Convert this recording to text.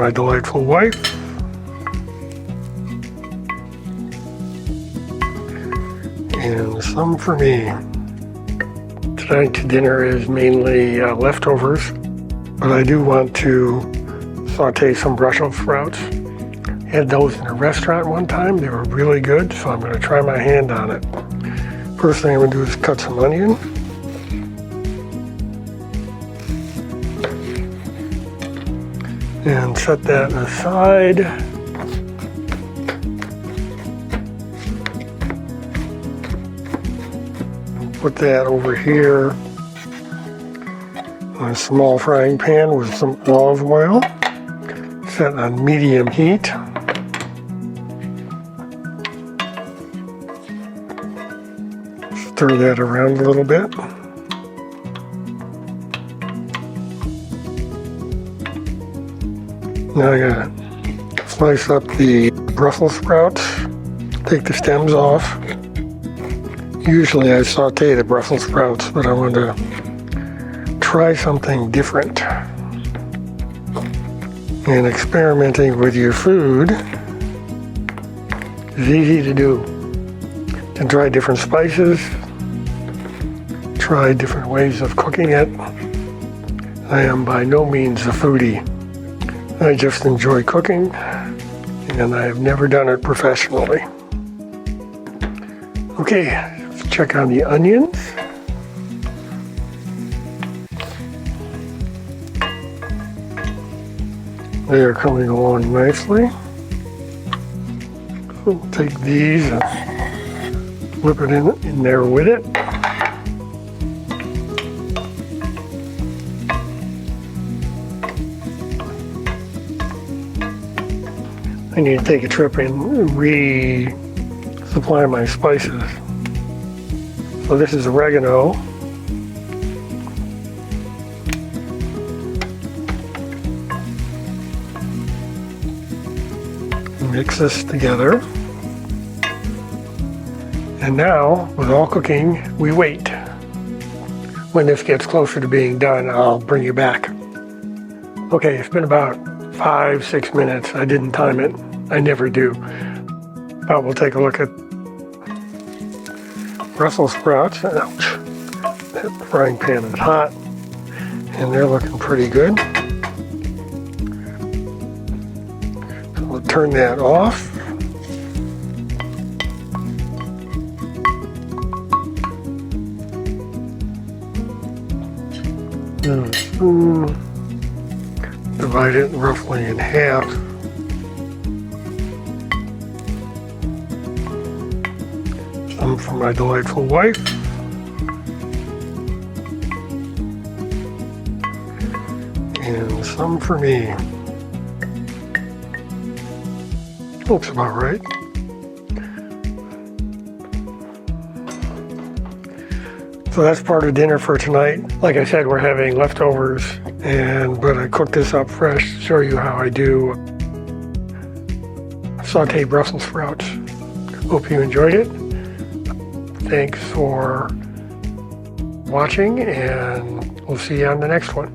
my delightful wife. And some for me. Tonight's dinner is mainly leftovers, but I do want to saute some Brussels sprouts. Had those in a restaurant one time. They were really good, so I'm going to try my hand on it. First thing I'm going to do is cut some onion. And set that aside. Put that over here in a small frying pan with some olive oil. Set on medium heat. Stir that around a little bit. Now I gotta slice up the Brussels sprouts, take the stems off. Usually I saute the Brussels sprouts, but I want to try something different. And experimenting with your food is easy to do. You can try different spices, try different ways of cooking it. I am by no means a foodie. I just enjoy cooking, and I have never done it professionally. Okay, let's check on the onions. They are coming along nicely. So we'll take these and flip it in there with it. I need to take a trip and resupply my spices. So this is oregano. Mix this together. And now, with all cooking, we wait. When this gets closer to being done, I'll bring you back. Okay, it's been about 5-6 minutes. I didn't time it. I never do. But we'll take a look at Brussels sprouts. Ouch. That frying pan is hot. And they're looking pretty good. So we'll turn that off. Divide it roughly in half. Some for my delightful wife. And some for me. Looks about right. So that's part of dinner for tonight. Like I said, we're having leftovers, but I cooked this up fresh to show you how I do saute Brussels sprouts. Hope you enjoyed it. Thanks for watching, and we'll see you on the next one.